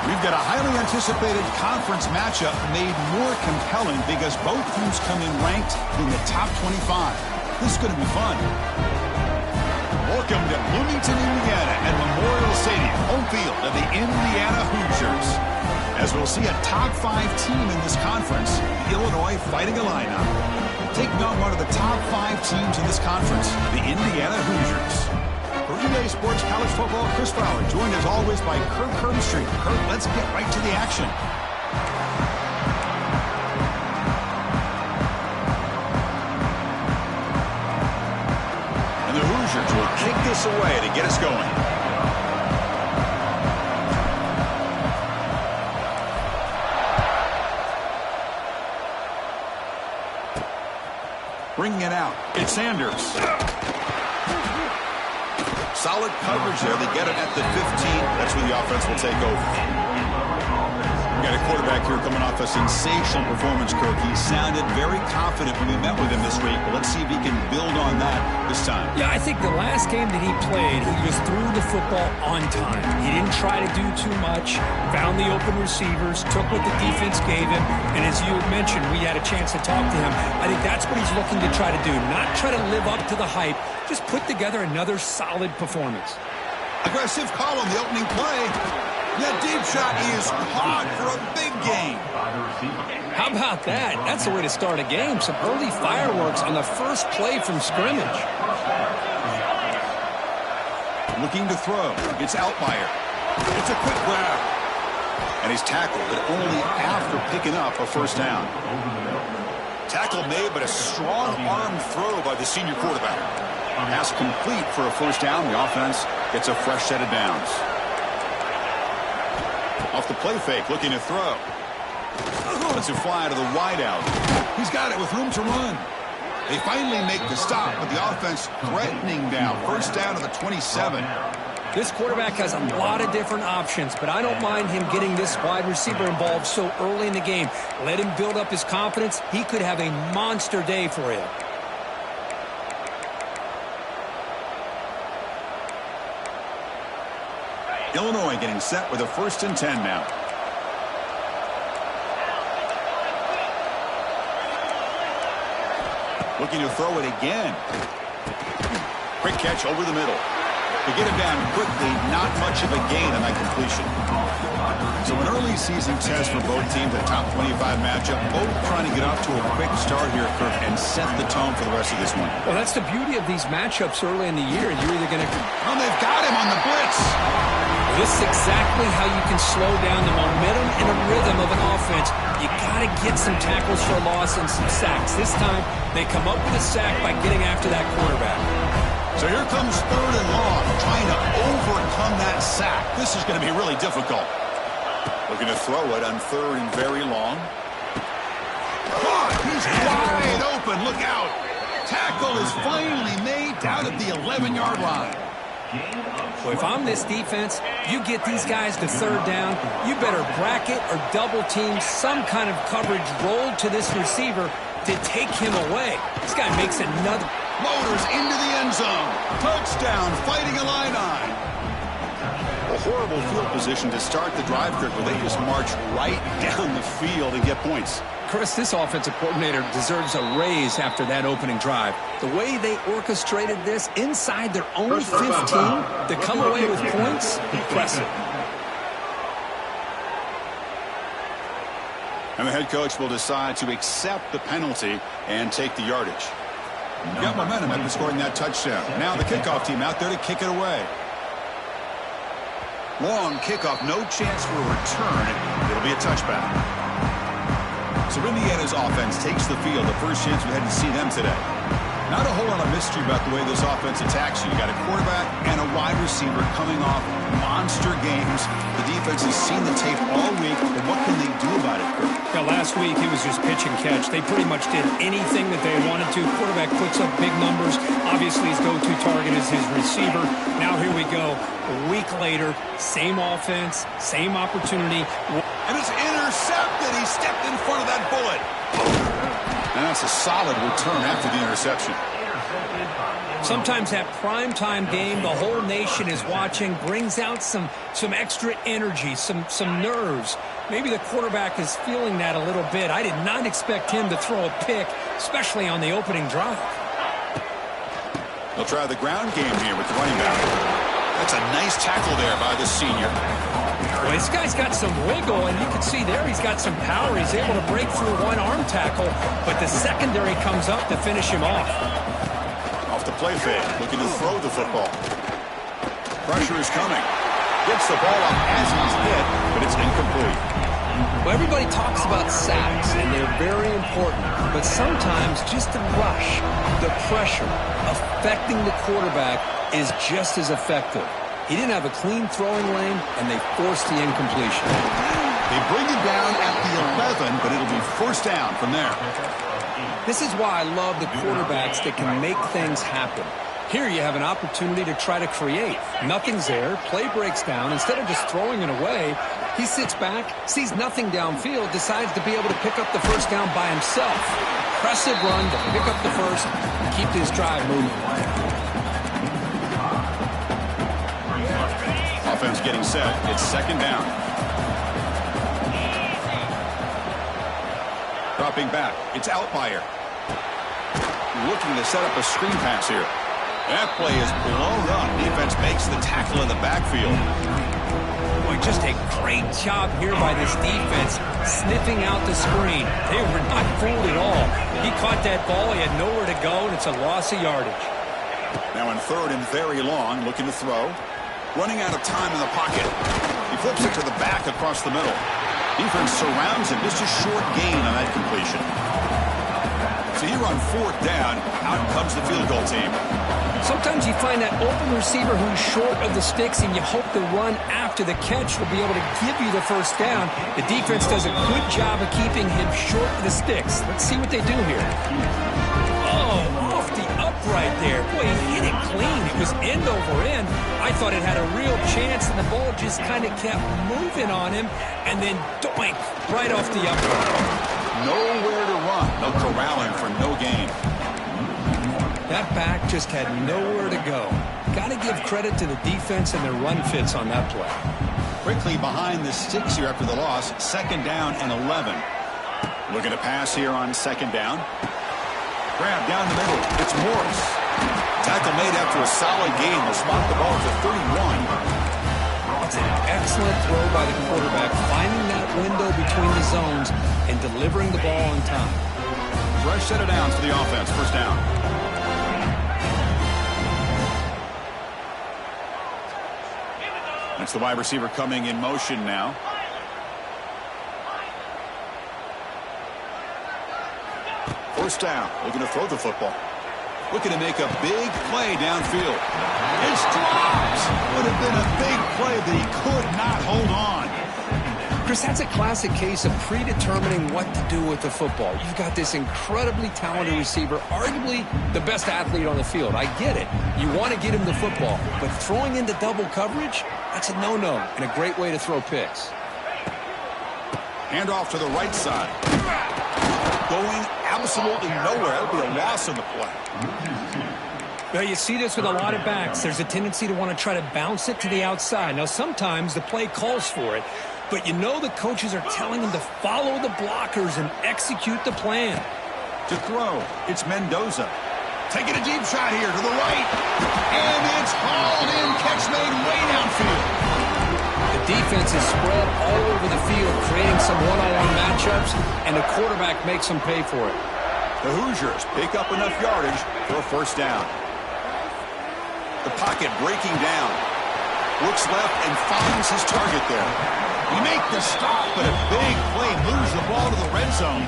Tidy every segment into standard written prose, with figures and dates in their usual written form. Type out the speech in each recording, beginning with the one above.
We've got a highly anticipated conference matchup made more compelling because both teams come in ranked in the top 25. This is going to be fun. Welcome to Bloomington, Indiana at Memorial Stadium, home field of the Indiana Hoosiers. As we'll see a top 5 team in this conference, Illinois Fighting Illini, taking on one of the top 5 teams in this conference, the Indiana Hoosiers. For EA Sports College Football, Chris Fowler, joined as always by Kirk Herbstreit. Kirk, let's get right to the action. And the Hoosiers will kick this away to get us going. Bringing it out, it's Sanders. Solid coverage there. They get it at the 15. That's where the offense will take over. We got a quarterback here coming off a sensational performance, Kirk. He sounded very confident when we met with him this week. But let's see if he can build on that this time. Yeah, I think the last game that he played, he just threw the football on time. He didn't try to do too much, found the open receivers, took what the defense gave him, and as you had mentioned, we had a chance to talk to him. I think that's what he's looking to try to do, not try to live up to the hype, just put together another solid performance. Aggressive call on the opening play. That deep shot is caught for a big gain. How about that? That's the way to start a game. Some early fireworks on the first play from scrimmage. Looking to throw. It's Altmaier. It's a quick grab. And he's tackled, but only after picking up a first down. Tackle made, but a strong arm throw by the senior quarterback. Pass complete for a first down. The offense gets a fresh set of downs. Off the play fake, looking to throw. Lets it fly to the wideout. He's got it with room to run. They finally make the stop, but the offense threatening now. First down to the 27. This quarterback has a lot of different options, but I don't mind him getting this wide receiver involved so early in the game. Let him build up his confidence. He could have a monster day for him. Illinois getting set with a 1st and 10 now. Looking to throw it again. Quick catch over the middle. To get him down quickly, not much of a gain on that completion. So an early season test for both teams, a top 25 matchup. Both trying to get off to a quick start here, Kirk, and set the tone for the rest of this one. Well, that's the beauty of these matchups early in the year. You're either going to... Oh, they've got him on the blitz. This is exactly how you can slow down the momentum and a rhythm of an offense. You got to get some tackles for a loss and some sacks. This time, they come up with a sack by getting after that quarterback. So here comes 3rd and long, trying to overcome that sack. This is going to be really difficult. Looking to throw it on 3rd and very long. He's wide open. Look out. Tackle is finally made down at the 11-yard line. Well, if I'm this defense, you get these guys to 3rd down, you better bracket or double team some kind of coverage rolled to this receiver to take him away. This guy makes another... Motors into the end zone. Touchdown, Fighting Illini. A horrible field position to start the drive, Kirk, where they just march right down the field and get points. Chris, this offensive coordinator deserves a raise after that opening drive. The way they orchestrated this inside their own 15 to come away with points, impressive. And the head coach will decide to accept the penalty and take the yardage. Got momentum after scoring that touchdown. Now the kickoff team out there to kick it away. Long kickoff, no chance for a return. It'll be a touchback. So Indiana's offense takes the field. The first chance we had to see them today. Not a whole lot of mystery about the way this offense attacks you. You got a quarterback and a wide receiver coming off monster games. The defense has seen the tape all week, but what can they do about it, Kirk? Yeah, last week it was just pitch and catch. They pretty much did anything that they wanted to. Quarterback puts up big numbers. Obviously his go-to target is his receiver. Now here we go. A week later, same offense, same opportunity. And it's intercepted. He stepped in front of that bullet. And that's a solid return after the interception. Sometimes that primetime game, the whole nation is watching, brings out some extra energy, some nerves. Maybe the quarterback is feeling that a little bit. I did not expect him to throw a pick, especially on the opening drive. They'll try the ground game here with the running back. That's a nice tackle there by the senior. Well, this guy's got some wiggle, and you can see there he's got some power. He's able to break through one arm tackle, but the secondary comes up to finish him off. Off the play fake, looking to throw the football. Pressure is coming. Gets the ball up as he's hit, but it's incomplete. Well, everybody talks about sacks, and they're very important. But sometimes just the rush, the pressure, affecting the quarterback is just as effective. He didn't have a clean throwing lane, and they forced the incompletion. They bring it down at the 11, but it'll be first down from there. This is why I love the quarterbacks that can make things happen. Here you have an opportunity to try to create. Nothing's there. Play breaks down. Instead of just throwing it away, he sits back, sees nothing downfield, decides to be able to pick up the first down by himself. Impressive run to pick up the first and keep this drive moving. Offense getting set. It's second down. Dropping back. It's Outlier. Looking to set up a screen pass here. That play is blown up. Defense makes the tackle in the backfield. Boy, just a great job here by this defense, sniffing out the screen. They were not fooled at all. He caught that ball. He had nowhere to go, and it's a loss of yardage. Now in third and very long, looking to throw. Running out of time in the pocket. He flips it to the back across the middle. Defense surrounds him. Just a short gain on that completion. So here on fourth down, out comes the field goal team. Sometimes you find that open receiver who's short of the sticks, and you hope the run after the catch will be able to give you the first down. The defense does a good job of keeping him short of the sticks. Let's see what they do here. Oh, off the upright there. Boy, he hit it clean. It was end over end. I thought it had a real chance, and the ball just kind of kept moving on him, and then doink, right off the upright. Nowhere to run. No corralling for no gain. That back just had nowhere to go. Got to give credit to the defense and their run fits on that play. Quickly behind the sticks here after the loss. Second down and 11. Looking to pass here on second down. Grab down the middle. It's Morris. Tackle made after a solid gain. They'll spot the ball to 31. It's an excellent throw by the quarterback, finding that window between the zones and delivering the ball on time. Fresh set of downs for the offense. First down. That's the wide receiver coming in motion now. First down. Looking to throw the football. Looking to make a big play downfield. It's dropped. Would have been a big play, but he could not hold on. Chris, that's a classic case of predetermining what to do with the football. You've got this incredibly talented receiver, arguably the best athlete on the field. I get it. You want to get him the football, but throwing into double coverage, that's a no-no and a great way to throw picks. Hand off to the right side. Going absolutely nowhere. That would be a loss on the play. Well, you see this with a lot of backs. There's a tendency to want to try to bounce it to the outside. Now, sometimes the play calls for it, but you know the coaches are telling them to follow the blockers and execute the plan. To throw, it's Mendoza. Taking a deep shot here to the right. And it's hauled in. Catch made way downfield. The defense is spread all over the field, creating some one-on-one matchups, and the quarterback makes them pay for it. The Hoosiers pick up enough yardage for a first down. The pocket breaking down. Looks left and finds his target there. You make the stop, but a big play moves the ball to the red zone.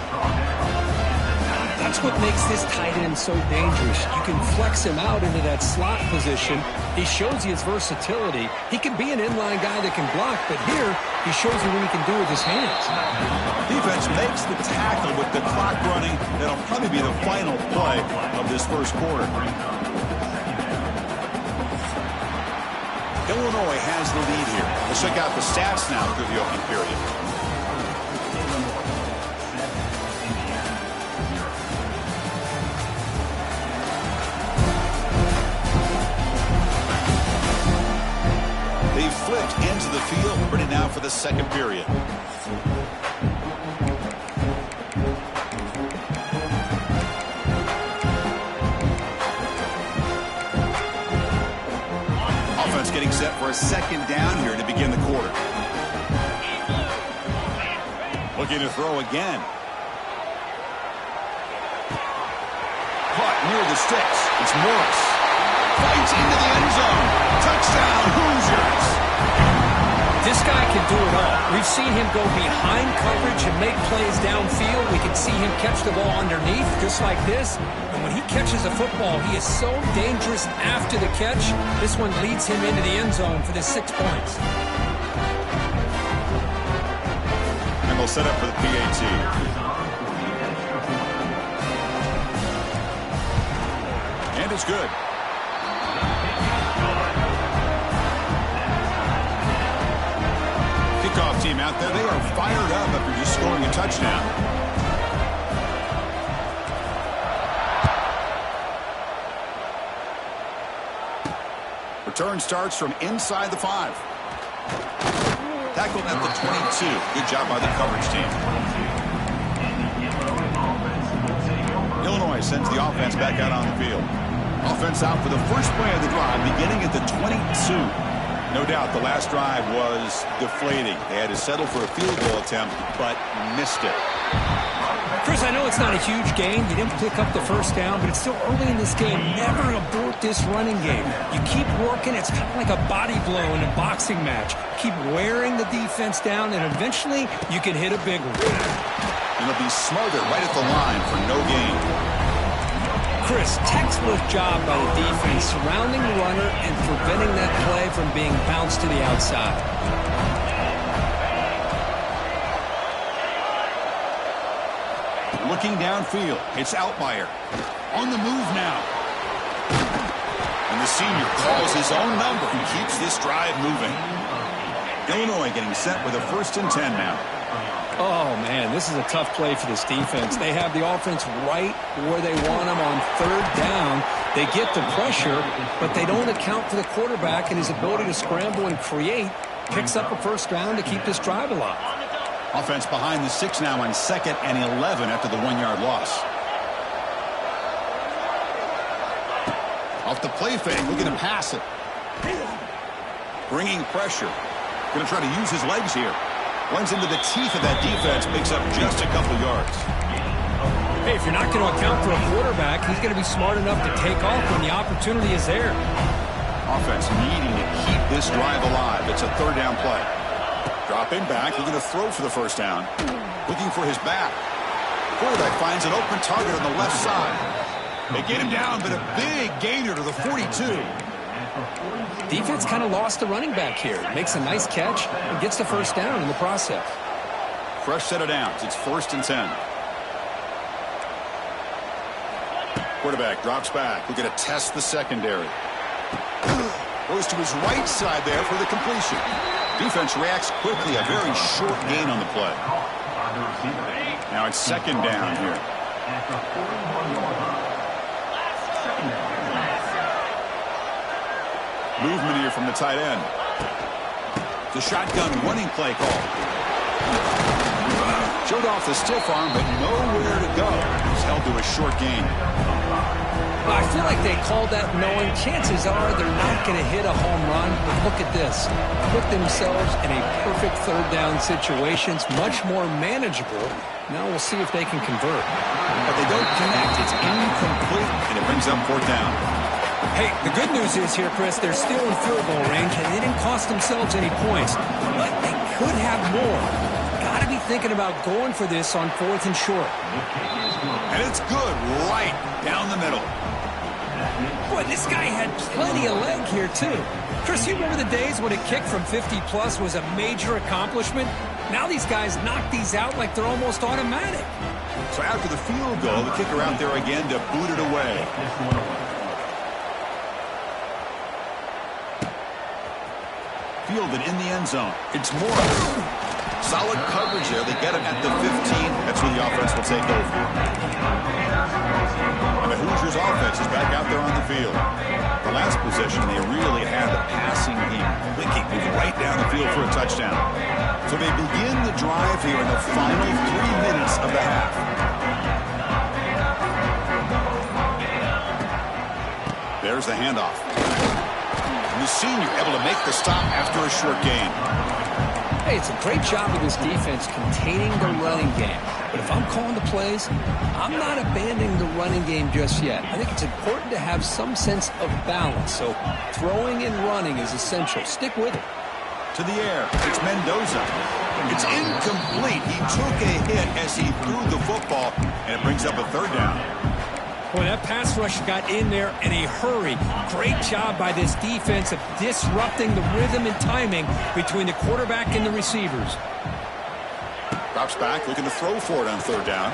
That's what makes this tight end so dangerous. You can flex him out into that slot position. He shows you his versatility. He can be an inline guy that can block, but here he shows you what he can do with his hands. Defense makes the tackle with the clock running. That'll probably be the final play of this first quarter. Illinois has the lead here. Let's check out the stats now through the opening period. second period. Offense getting set for a second down here to begin the quarter. Looking to throw again. Caught near the sticks. It's Morris. Fights into the end zone. Touchdown, Hoosiers. This guy can do it all. We've seen him go behind coverage and make plays downfield. We can see him catch the ball underneath, just like this. And when he catches a football, he is so dangerous after the catch. This one leads him into the end zone for the 6 points. And they'll set up for the PAT. And it's good. Kickoff team out there, they are fired up after just scoring a touchdown. Return starts from inside the 5. Tackled at the 22. Good job by the coverage team. Illinois sends the offense back out on the field. Offense out for the first play of the drive, beginning at the 22. No doubt the last drive was deflating. They had to settle for a field goal attempt, but missed it. Chris, I know it's not a huge gain. You didn't pick up the first down, but it's still early in this game. Never abort this running game. You keep working. It's kind of like a body blow in a boxing match. Keep wearing the defense down, and eventually you can hit a big one. And they'll be smothered right at the line for no gain. Chris, textbook job by the defense surrounding the runner and preventing that play from being bounced to the outside. Looking downfield, it's Outlier. On the move now. And the senior calls his own number and keeps this drive moving. Illinois getting set with a 1st and 10 now. Oh, man, this is a tough play for this defense. They have the offense right where they want them on 3rd down. They get the pressure, but they don't account for the quarterback and his ability to scramble and create. Picks up a 1st down to keep this drive alive. Offense behind the 6 now on 2nd and 11 after the 1-yard loss. Off the play fake, looking to pass it. Bringing pressure. Going to try to use his legs here. Runs into the teeth of that defense, picks up just a couple yards. Hey, if you're not going to account for a quarterback, he's going to be smart enough to take off when the opportunity is there. Offense needing to keep this drive alive. It's a 3rd down play. Dropping back, looking to throw for the 1st down. Looking for his back. Quarterback finds an open target on the left side. They get him down, but a big gainer to the 42. Defense kind of lost the running back here. Makes a nice catch and gets the 1st down in the process. Fresh set of downs. It's 1st and 10. Quarterback drops back. We're going to test the secondary. Goes to his right side there for the completion. Defense reacts quickly. A very short gain on the play. Now it's 2nd down here. Movement here from the tight end. The shotgun running play call. Showed off the stiff arm, but nowhere to go. He's held to a short gain. Well, I feel like they called that knowing chances are they're not going to hit a home run. But look at this. Put themselves in a perfect 3rd down situation. It's much more manageable. Now we'll see if they can convert. But they don't connect. It's incomplete, and it brings up 4th down. Hey, the good news is here, Chris, they're still in field goal range, and they didn't cost themselves any points. But they could have more. Got to be thinking about going for this on 4th and short. And it's good right down the middle. Boy, this guy had plenty of leg here, too. Chris, you remember the days when a kick from 50-plus was a major accomplishment? Now these guys knock these out like they're almost automatic. So after the field goal, the kicker out there again to boot it away. Fielded in the end zone. It's Morris. Solid coverage there. They get him at the 15. That's where the offense will take over. And the Hoosiers offense is back out there on the field. The last possession, they really had the passing game clicking, moving right down the field for a touchdown. So they begin the drive here in the final 3 minutes of the half. There's the handoff. And the senior able to make the stop after a short gain. Hey, it's a great job of this defense containing the running game. But if I'm calling the plays, I'm not abandoning the running game just yet. I think it's important to have some sense of balance. So throwing and running is essential. Stick with it. To the air. It's Mendoza. It's incomplete. He took a hit as he threw the football, and it brings up a third down. Well, that pass rush got in there in a hurry. Great job by this defense of disrupting the rhythm and timing between the quarterback and the receivers. Drops back, looking to throw for it on third down.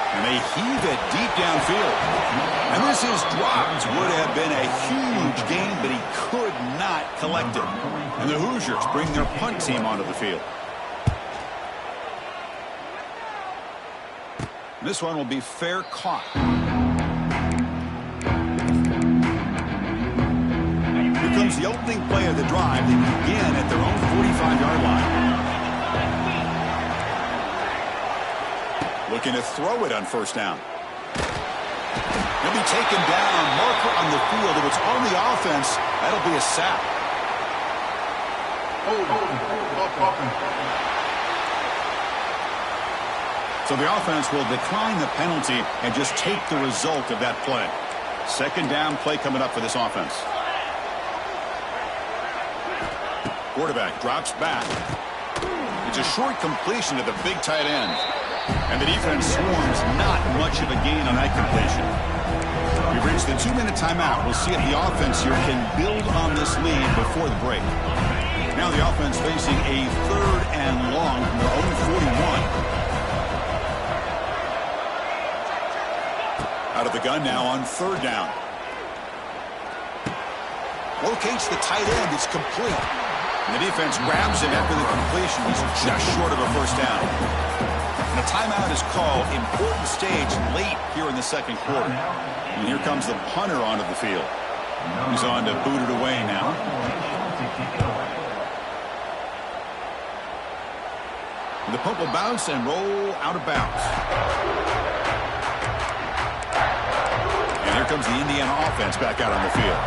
And they heave it deep downfield. And this is dropped. Would have been a huge gain, but he could not collect it. And the Hoosiers bring their punt team onto the field. This one will be fair caught. Here comes the opening play of the drive. They begin at their own 45-yard line. Looking to throw it on first down. He'll be taken down. Marker on the field. If it's on the offense, that'll be a sack. So the offense will decline the penalty and just take the result of that play. Second down play coming up for this offense. Quarterback drops back. It's a short completion to the big tight end. And the defense swarms, not much of a gain on that completion. We've reached the 2-minute timeout. We'll see if the offense here can build on this lead before the break. Now the offense facing a third and long from their own 41. Out of the gun now on third down. Locates the tight end. It's complete. And the defense grabs him after the completion. He's just short of a first down. And a timeout is called. Important stage late here in the second quarter. And here comes the punter onto the field. He's on to boot it away now. And the punt will bounce and roll out of bounds. And here comes the Indiana offense back out on the field.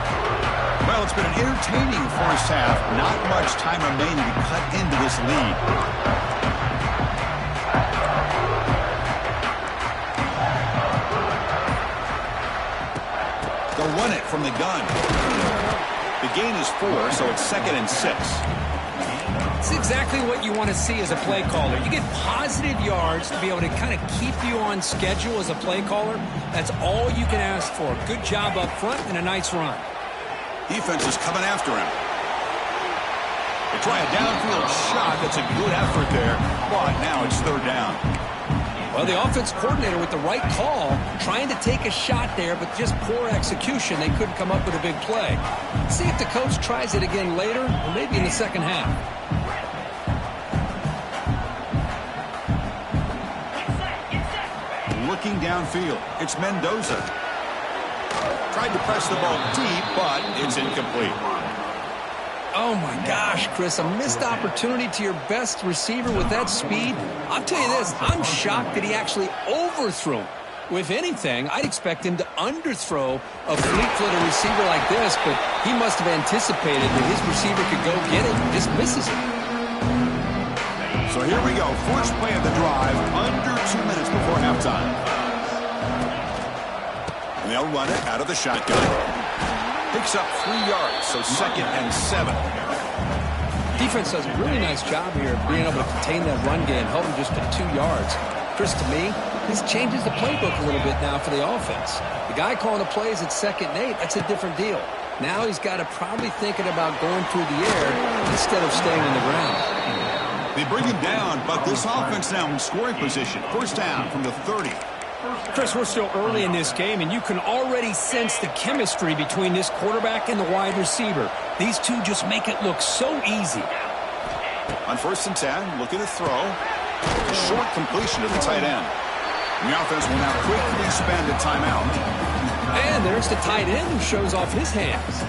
Well, it's been an entertaining first half. Not much time remaining to cut into this lead. They'll run it from the gun. The gain is 4, so it's 2nd and 6. It's exactly what you want to see as a play caller. You get positive yards to be able to kind of keep you on schedule as a play caller. That's all you can ask for. Good job up front and a nice run. Defense is coming after him. They try a downfield shot. That's a good effort there, but now it's third down. Well, the offense coordinator with the right call, trying to take a shot there, but just poor execution. They couldn't come up with a big play. See if the coach tries it again later, or maybe in the second half. Looking downfield, it's Mendoza. Tried to press the ball deep, but it's incomplete. Oh, my gosh, Chris, a missed opportunity to your best receiver with that speed. I'll tell you this, I'm shocked that he actually overthrew. If anything, I'd expect him to underthrow a fleet-footed receiver like this, but he must have anticipated that his receiver could go get it and just misses it. So here we go, first play of the drive, under 2 minutes before halftime. And they'll run it out of the shotgun. Picks up 3 yards, so 2nd and 7. Defense does a really nice job here of being able to contain that run game, held him just to 2 yards. Chris, to me, this changes the playbook a little bit now for the offense. The guy calling the plays at 2nd and 8, that's a different deal. Now he's got to probably thinking about going through the air instead of staying on the ground. They bring him down, but this offense now in scoring position. First down from the 30. Chris, we're still early in this game, and you can already sense the chemistry between this quarterback and the wide receiver. These two just make it look so easy. On 1st and 10, looking to throw. A short completion to the tight end. The offense will now quickly spend a timeout. And there's the tight end who shows off his hands.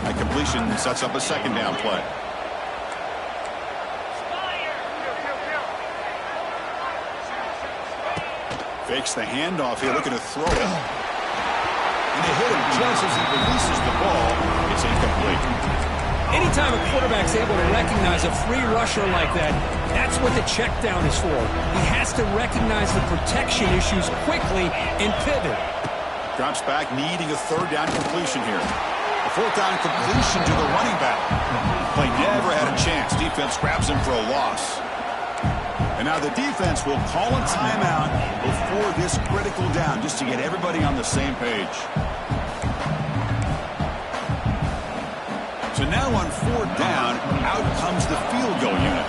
That completion sets up a second down play. Fakes the handoff here, looking to throw it. And they hit him just as he releases the ball. It's incomplete. Anytime a quarterback's able to recognize a free rusher like that, that's what the check down is for. He has to recognize the protection issues quickly and pivot. Drops back, needing a third down completion here. A fourth down completion to the running back. Play never had a chance. Defense grabs him for a loss. And now the defense will call a timeout before this critical down, just to get everybody on the same page. So now on fourth down, out comes the field goal unit.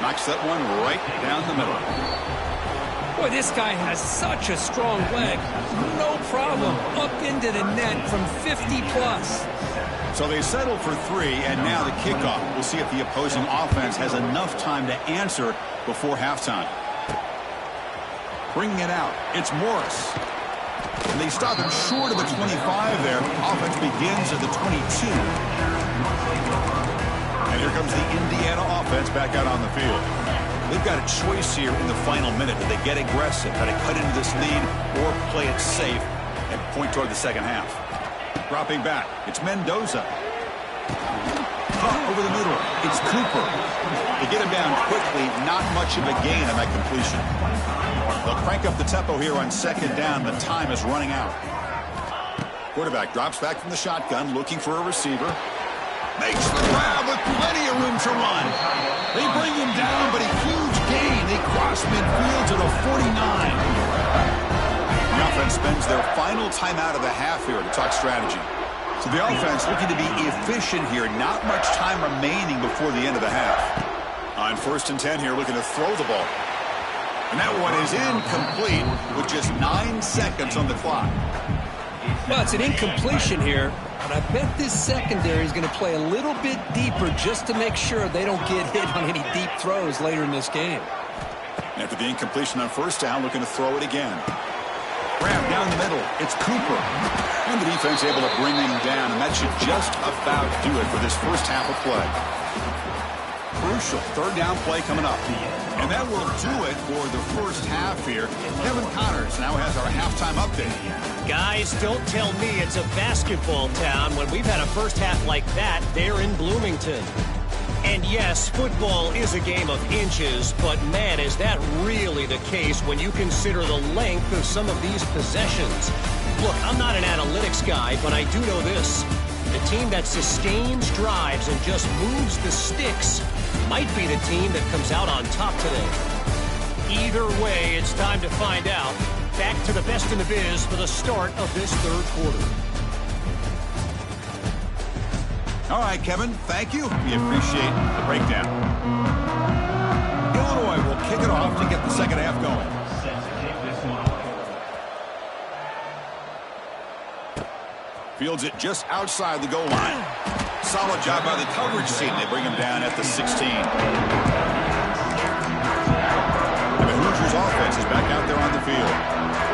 Knocks that one right down the middle. Boy, this guy has such a strong leg. No problem. Up into the net from 50 plus. So they settle for 3, and now the kickoff. We'll see if the opposing offense has enough time to answer before halftime. Bringing it out, it's Morris. And they stop him short of the 25 there. Offense begins at the 22. And here comes the Indiana offense back out on the field. They've got a choice here in the final minute. Do they get aggressive, try to cut into this lead, or play it safe and point toward the second half? Dropping back, it's Mendoza. Over the middle, it's Cooper. They get him down quickly, not much of a gain on that completion. They'll crank up the tempo here on second down. The time is running out. Quarterback drops back from the shotgun, looking for a receiver. Makes the grab with plenty of room to run. They bring him down, but a huge gain. They cross midfield to the 49. The offense spends their final timeout of the half here to talk strategy. So the offense looking to be efficient here. Not much time remaining before the end of the half. On 1st and 10 here, looking to throw the ball. And that one is incomplete with just 9 seconds on the clock. Well, it's an incompletion here, but I bet this secondary is going to play a little bit deeper just to make sure they don't get hit on any deep throws later in this game. After the incompletion on 1st down, looking to throw it again. Grab down the middle. It's Cooper. And the defense able to bring him down, and that should just about do it for this first half of play. Crucial 3rd down play coming up. And that will do it for the first half here. Kevin Connors now has our halftime update. Guys, don't tell me it's a basketball town when we've had a first half like that there in Bloomington. And yes, football is a game of inches, but man, is that really the case when you consider the length of some of these possessions. Look, I'm not an analytics guy, but I do know this. The team that sustains drives and just moves the sticks might be the team that comes out on top today. Either way, it's time to find out. Back to the best in the biz for the start of this 3rd quarter. All right, Kevin, thank you. We appreciate the breakdown. Illinois will kick it off to get the second half going. Fields it just outside the goal line. Solid job by the coverage team. They bring him down at the 16. And the Hoosiers offense is back out there on the field.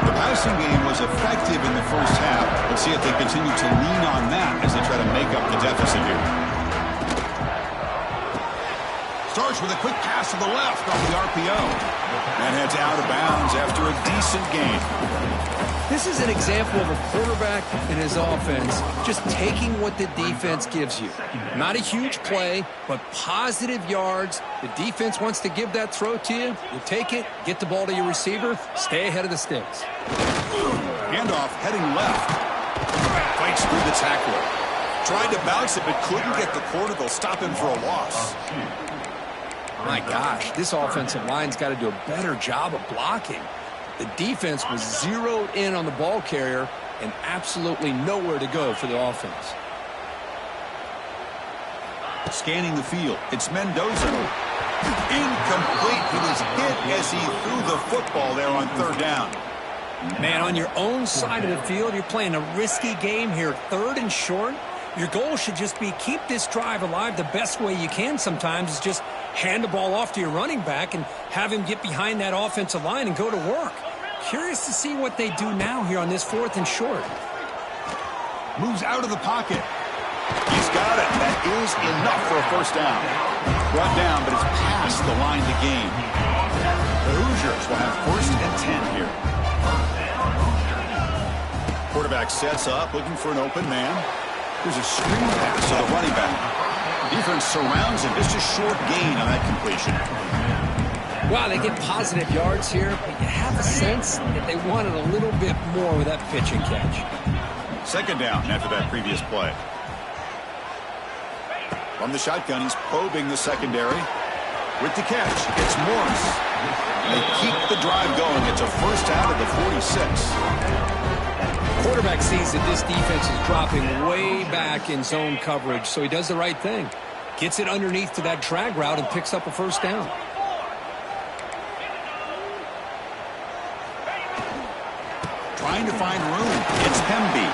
The passing game was effective in the first half. We'll see if they continue to lean on that as they try to make up the deficit here. Starts with a quick pass to the left off the RPO. And heads out of bounds after a decent gain. This is an example of a quarterback and his offense just taking what the defense gives you. Not a huge play, but positive yards. The defense wants to give that throw to you. You take it, get the ball to your receiver, stay ahead of the sticks. Handoff heading left. Fights through the tackler. Tried to bounce it, but couldn't get the corner. They'll stop him for a loss. My gosh, this offensive line's got to do a better job of blocking. The defense was zeroed in on the ball carrier and absolutely nowhere to go for the offense. Scanning the field, it's Mendoza. Incomplete. He was hit as he threw the football there on 3rd down. Man, on your own side of the field, you're playing a risky game here. 3rd and short. Your goal should just be keep this drive alive the best way you can sometimes is just hand the ball off to your running back and have him get behind that offensive line and go to work. Curious to see what they do now here on this 4th and short. Moves out of the pocket. He's got it. That is enough for a first down. Brought down, but it's past the line to gain. The Hoosiers will have 1st and 10 here. Quarterback sets up, looking for an open man. There's a screen pass to the running back. Defense surrounds him. Just a short gain on that completion. Wow, they get positive yards here, but you have a sense that they wanted a little bit more with that pitch and catch. 2nd down after that previous play. From the shotgun, he's probing the secondary. With the catch, it's Morris. And they keep the drive going. It's a first out of the 46. Quarterback sees that this defense is dropping way back in zone coverage, so he does the right thing. Gets it underneath to that drag route and picks up a first down. Trying to find room. It's Hemby.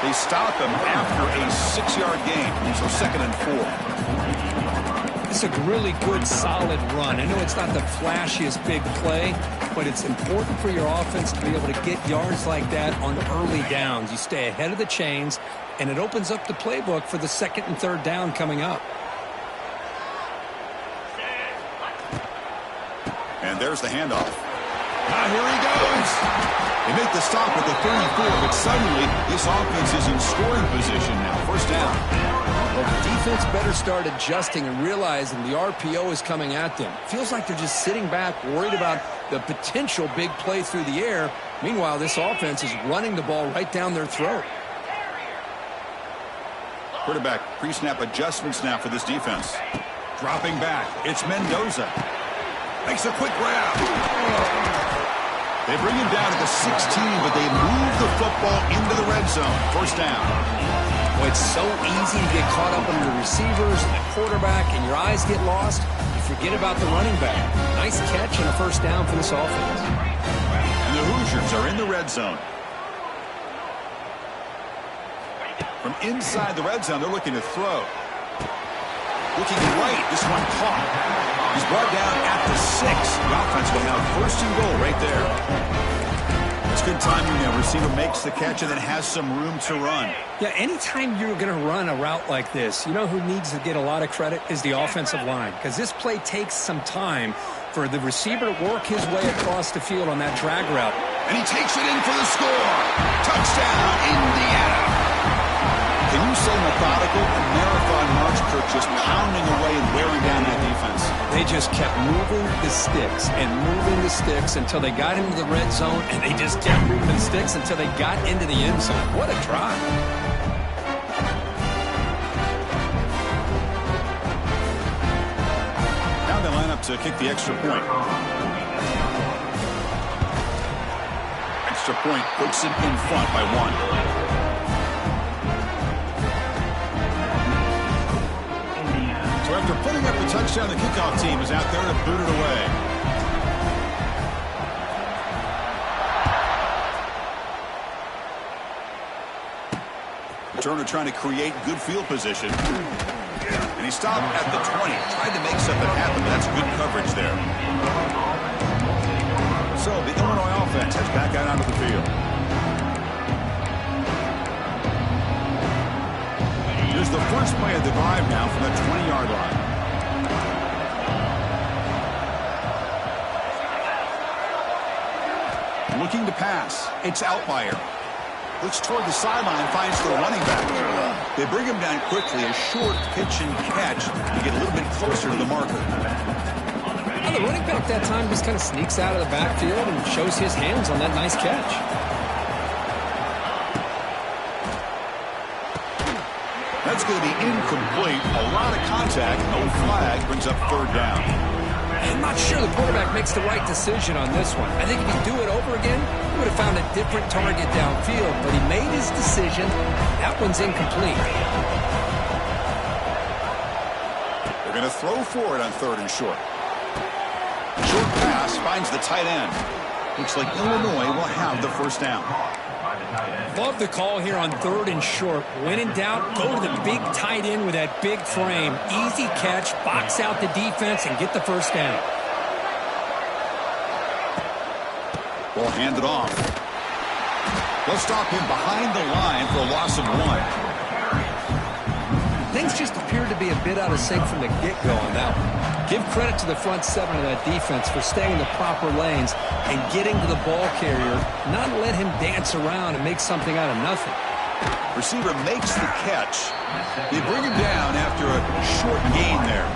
They stop him after a 6-yard gain. So 2nd and 4. It's a really good, solid run. I know it's not the flashiest big play, but it's important for your offense to be able to get yards like that on early downs. You stay ahead of the chains, and it opens up the playbook for the 2nd and 3rd down coming up. And there's the handoff. Now here he goes. They make the stop at the 34, but suddenly this offense is in scoring position now. First down. Well, the defense better start adjusting and realizing the RPO is coming at them. Feels like they're just sitting back, worried about the potential big play through the air. Meanwhile, this offense is running the ball right down their throat. Quarterback pre-snap adjustments now for this defense. Dropping back. It's Mendoza. Makes a quick grab. They bring him down to the 16, but they move the football into the red zone. First down. Well, it's so easy to get caught up on the receivers and the quarterback, and your eyes get lost. You forget about the running back. Nice catch and a first down for this offense. And the Hoosiers are in the red zone. From inside the red zone, they're looking to throw. Looking right, this one caught. He's brought down at the 6. The offense will have 1st and goal right there. It's good timing now. Receiver makes the catch and then has some room to run. Yeah, anytime you're going to run a route like this, you know who needs to get a lot of credit is the offensive line. Because this play takes some time for the receiver to work his way across the field on that drag route. And he takes it in for the score. Touchdown, Indiana. Can you say methodical? A marathon march, Kirk, just pounding away and wearing down that defense. They just kept moving the sticks and moving the sticks until they got into the red zone, and they just kept moving the sticks until they got into the end zone. What a drive. Now they line up to kick the extra point. Extra point puts it in front by 1. After putting up the touchdown, the kickoff team is out there to boot it away. Turner trying to create good field position. And he stopped at the 20. Tried to make something happen, but that's good coverage there. So the Illinois offense heads back out onto the field. Here's the first play of the drive now from the 20-yard line. Looking to pass. It's Outlier. Looks toward the sideline, finds the running back. They bring him down quickly. A short pitch and catch to get a little bit closer to the marker. Well, the running back that time just kind of sneaks out of the backfield and shows his hands on that nice catch. That's going to be incomplete. A lot of contact. No flag. Brings up 3rd down. I'm not sure the quarterback makes the right decision on this one. I think if he'd do it over again, he would have found a different target downfield. But he made his decision. That one's incomplete. They're going to throw for it on 3rd and short. Short pass finds the tight end. Looks like Illinois will have the first down. Love the call here on 3rd and short. When in doubt, go to the big tight end with that big frame. Easy catch, box out the defense, and get the first down. Ball handed off. They'll stop him behind the line for a loss of 1. Things just appeared to be a bit out of sync from the get-go on that one. Give credit to the front 7 of that defense for staying in the proper lanes and getting to the ball carrier, not let him dance around and make something out of nothing. Receiver makes the catch. They bring him down after a short gain there.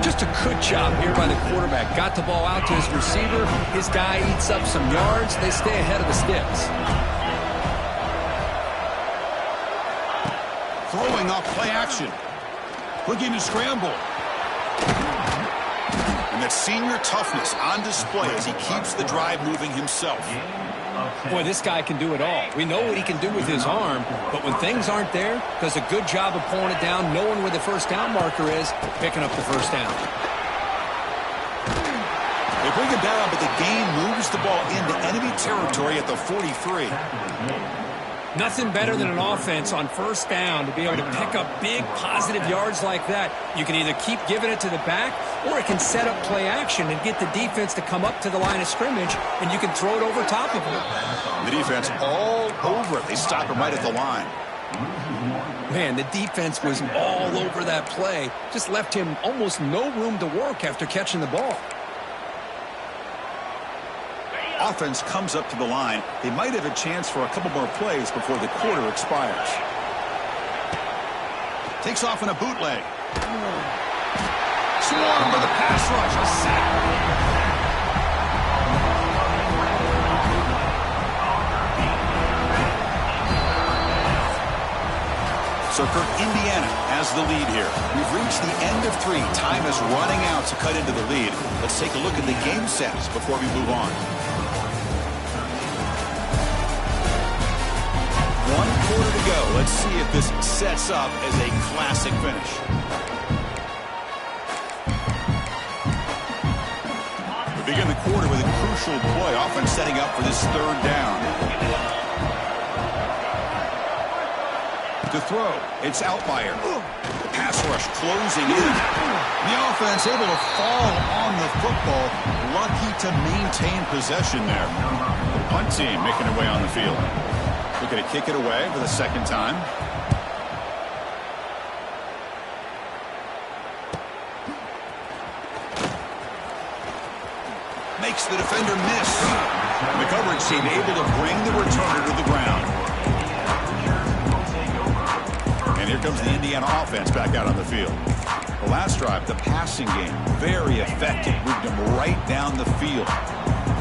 Just a good job here by the quarterback. Got the ball out to his receiver. His guy eats up some yards. They stay ahead of the sticks. Throwing off play action. Looking to scramble. And that senior toughness on display as he keeps the drive moving himself. Boy, this guy can do it all. We know what he can do with his arm, but when things aren't there, does a good job of pulling it down, knowing where the first down marker is, picking up the first down. They bring him down, but the game moves the ball into enemy territory at the 43. Nothing better than an offense on first down to be able to pick up big positive yards like that. You can either keep giving it to the back, or it can set up play action and get the defense to come up to the line of scrimmage, and you can throw it over top of them. The defense all over it. They stop him right at the line. Man, the defense was all over that play. Just left him almost no room to work after catching the ball. Offense comes up to the line. They might have a chance for a couple more plays before the quarter expires. Takes off in a bootleg. Swarm with a pass rush. A sack. So for Indiana has the lead here. We've reached the end of 3. Time is running out to cut into the lead. Let's take a look at the game sets before we move on. 1 quarter to go. Let's see if this sets up as a classic finish. We begin the quarter with a crucial play, often setting up for this 3rd down. To throw, it's Outlier. The pass rush closing in. The offense able to fall on the football. Lucky to maintain possession there. The punt team making their way on the field. Looking to kick it away for the 2nd time. Makes the defender miss. The coverage team able to bring the returner to the ground. And here comes the Indiana offense back out on the field. The last drive, the passing game, very effective. Moved them right down the field.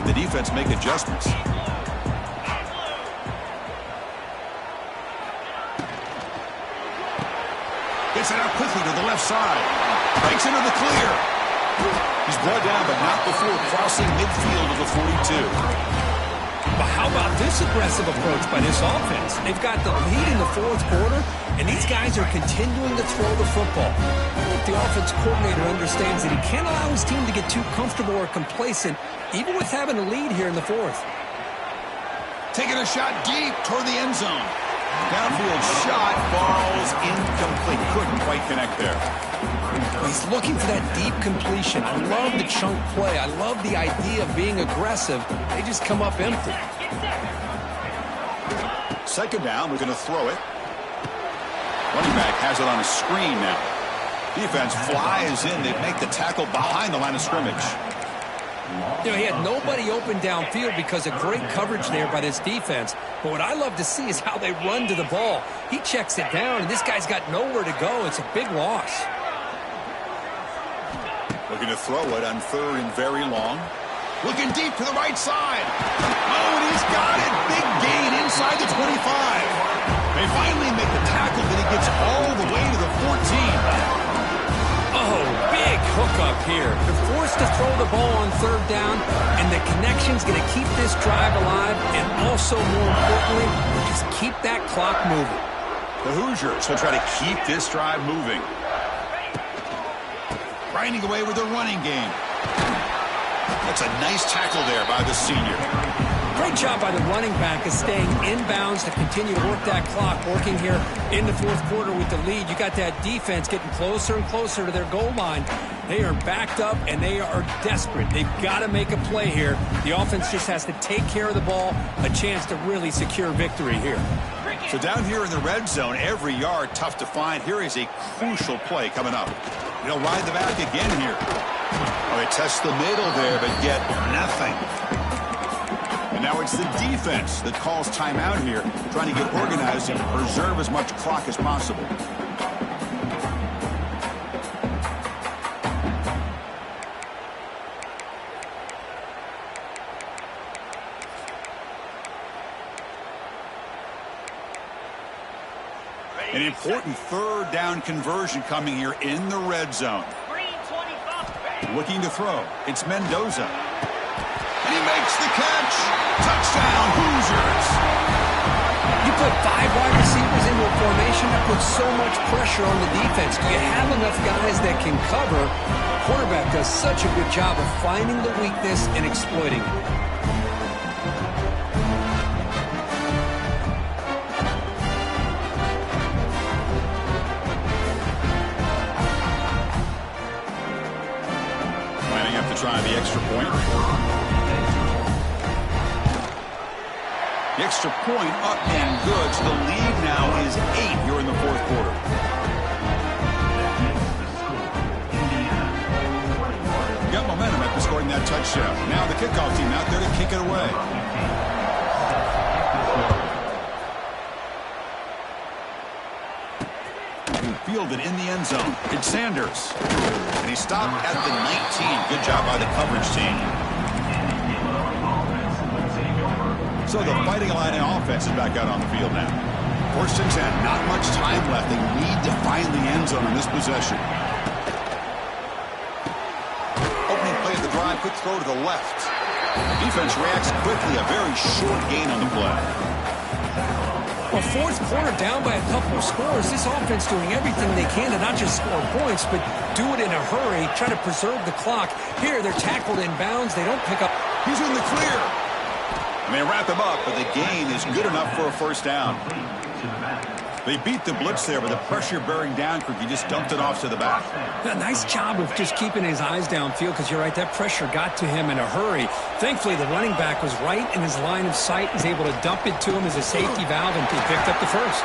The defense make adjustments. Gets it out quickly to the left side. Breaks into the clear. He's brought down, but not before crossing midfield of the 42. But how about this aggressive approach by this offense? They've got the lead in the 4th quarter, and these guys are continuing to throw the football. I hope the offense coordinator understands that he can't allow his team to get too comfortable or complacent, even with having a lead here in the 4th. Taking a shot deep toward the end zone. Downfield shot falls incomplete. Couldn't quite connect there. He's looking for that deep completion. I love the chunk play. I love the idea of being aggressive. They just come up empty. 2nd down, we're going to throw it. Running back has it on a screen now. Defense flies in. They make the tackle behind the line of scrimmage. You know, he had nobody open downfield because of great coverage there by this defense. But what I love to see is how they run to the ball. He checks it down, and this guy's got nowhere to go. It's a big loss. Looking to throw it on 3rd and very long. Looking deep to the right side. Oh, and he's got it. Big gain inside the 25. They finally make the tackle, but he gets all the way to the 14. Oh, big hookup here. They're forced to throw the ball on 3rd down, and the connection's going to keep this drive alive, and also, more importantly, just keep that clock moving. The Hoosiers will try to keep this drive moving. Grinding away with the running game. That's a nice tackle there by the senior. Great job by the running back of staying inbounds to continue to work that clock, working here in the fourth quarter with the lead. You got that defense getting closer and closer to their goal line. They are backed up, and they are desperate. They've got to make a play here. The offense just has to take care of the ball, a chance to really secure victory here. So down here in the red zone, every yard tough to find. Here is a crucial play coming up. He'll ride the back again here. Oh, they test the middle there, but get nothing. And now it's the defense that calls timeout here, trying to get organized and preserve as much clock as possible. An important third down conversion coming here in the red zone. Looking to throw. It's Mendoza. And he makes the catch. Touchdown, Hoosiers. You put 5 wide receivers into a formation that puts so much pressure on the defense. Do you have enough guys that can cover? The quarterback does such a good job of finding the weakness and exploiting it. Try the extra point. The extra point up and good. So the lead now is 8 here in the fourth quarter. Got momentum after scoring that touchdown. Now the kickoff team out there to kick it away. Fielded in the end zone. It's Sanders. And he stopped at the 19. Good job by the coverage team. So the Fighting Illini offense is back out on the field now. First and 10. Not much time left. They need to find the end zone in this possession. Opening play of the drive. Quick throw to the left. Defense reacts quickly. A very short gain on the play. Well, fourth quarter down by a couple of scores. This offense doing everything they can to not just score points, but do it in a hurry, try to preserve the clock. Here, they're tackled in bounds. They don't pick up. He's in the clear. And they wrap him up, but the gain is good enough for a first down. They beat the blitz there, but the pressure bearing down, he just dumped it off to the back. A nice job of just keeping his eyes downfield, because you're right, that pressure got to him in a hurry. Thankfully, the running back was right in his line of sight. He's able to dump it to him as a safety valve, and he picked up the first.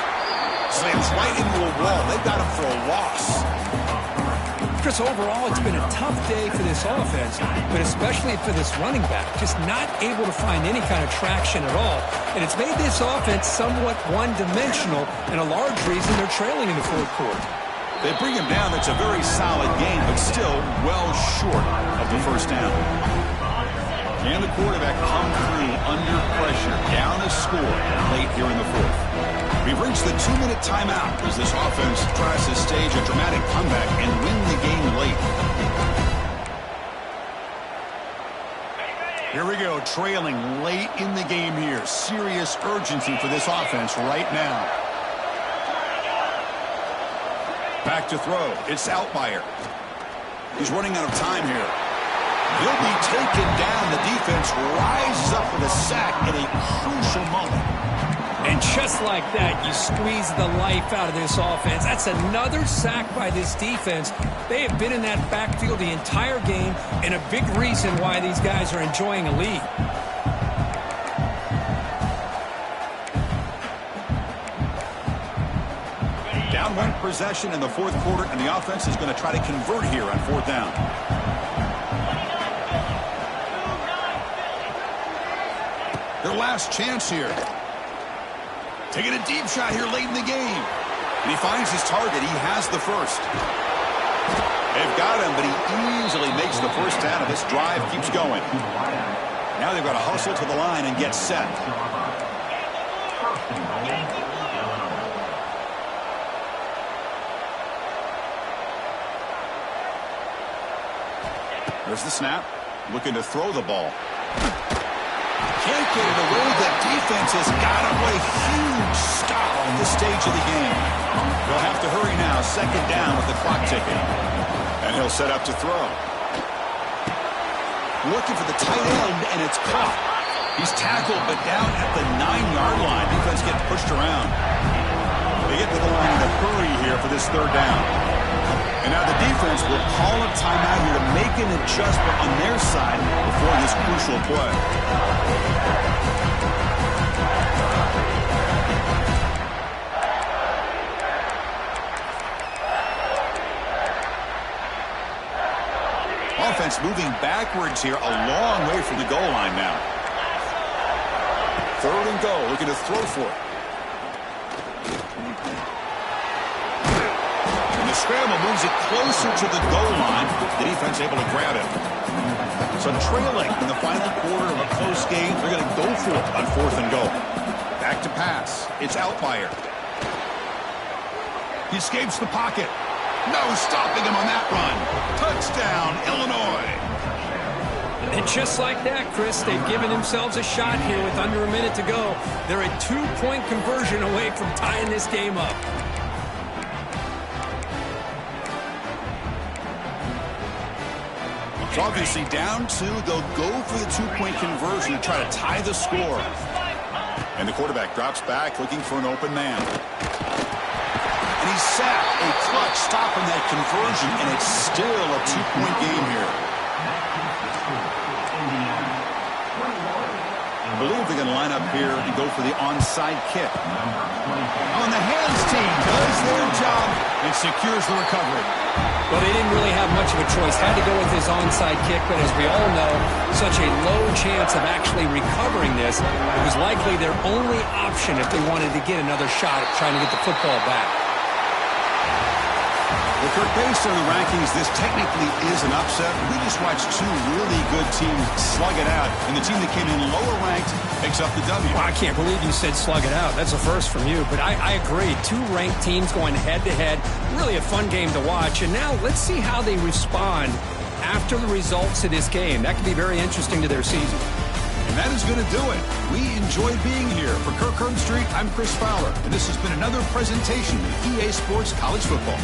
Slams right into a wall. They got him for a loss. Chris, overall, it's been a tough day for this offense, but especially for this running back. Just not able to find any kind of traction at all. And it's made this offense somewhat one-dimensional, and a large reason they're trailing in the fourth quarter. They bring him down. That's a very solid game, but still well short of the first down. Can the quarterback come through under pressure, down a score late here in the fourth? We've reached the 2-minute timeout as this offense tries to stage a dramatic comeback and win the game late. Here we go, trailing late in the game here. Serious urgency for this offense right now. Back to throw. It's Outlier. He's running out of time here. He'll be taken down. The defense rises up with a sack at a crucial moment. And just like that, you squeeze the life out of this offense. That's another sack by this defense. They have been in that backfield the entire game, and a big reason why these guys are enjoying a lead. Down one possession in the fourth quarter, and the offense is going to try to convert here on fourth down. Their last chance here. Taking a deep shot here late in the game. And he finds his target. He has the first. They've got him, but he easily makes the first down, and this drive keeps going. Now they've got to hustle to the line and get set. There's the snap. Looking to throw the ball. Can't get it away. The defense has got him. What a huge stop on this stage of the game. They'll have to hurry now. Second down with the clock ticking. And he'll set up to throw. Looking for the tight end, and it's caught. He's tackled, but down at the 9-yard line. Defense getting pushed around. They get to the line in a hurry here for this third down. And now the defense will call a timeout here to make an adjustment on their side before this crucial play. Offense moving backwards here, a long way from the goal line now. Third and goal, looking to throw for it. And the scramble moves it closer to the goal line. The defense able to grab it. So trailing in the final quarter of a close game, they're going to go for it on fourth and goal. Back to pass. It's Outlier. He escapes the pocket. No stopping him on that run. Touchdown, Illinois. And just like that, Chris, they've given themselves a shot here with under a minute to go. They're a 2-point conversion away from tying this game up. It's obviously down 2. They'll go for the 2-point conversion to try to tie the score. And the quarterback drops back looking for an open man. And he's sacked. A clutch stop in that conversion, and it's still a 2-point game here. I believe they're going to line up here and go for the onside kick. On the hands team does their job and secures the recovery. Well, they didn't really have much of a choice. Had to go with his onside kick, but as we all know, such a low chance of actually recovering this. It was likely their only option if they wanted to get another shot at trying to get the football back. Well, Kirk, based on the rankings, this technically is an upset. We just watched two really good teams slug it out, and the team that came in lower ranked picks up the W. Well, I can't believe you said slug it out. That's a first from you, but I agree. Two ranked teams going head-to-head. Really a fun game to watch, and now let's see how they respond after the results of this game. That could be very interesting to their season. And that is going to do it. We enjoy being here. For Kirk Herbstreit, I'm Chris Fowler, and this has been another presentation of EA Sports College Football.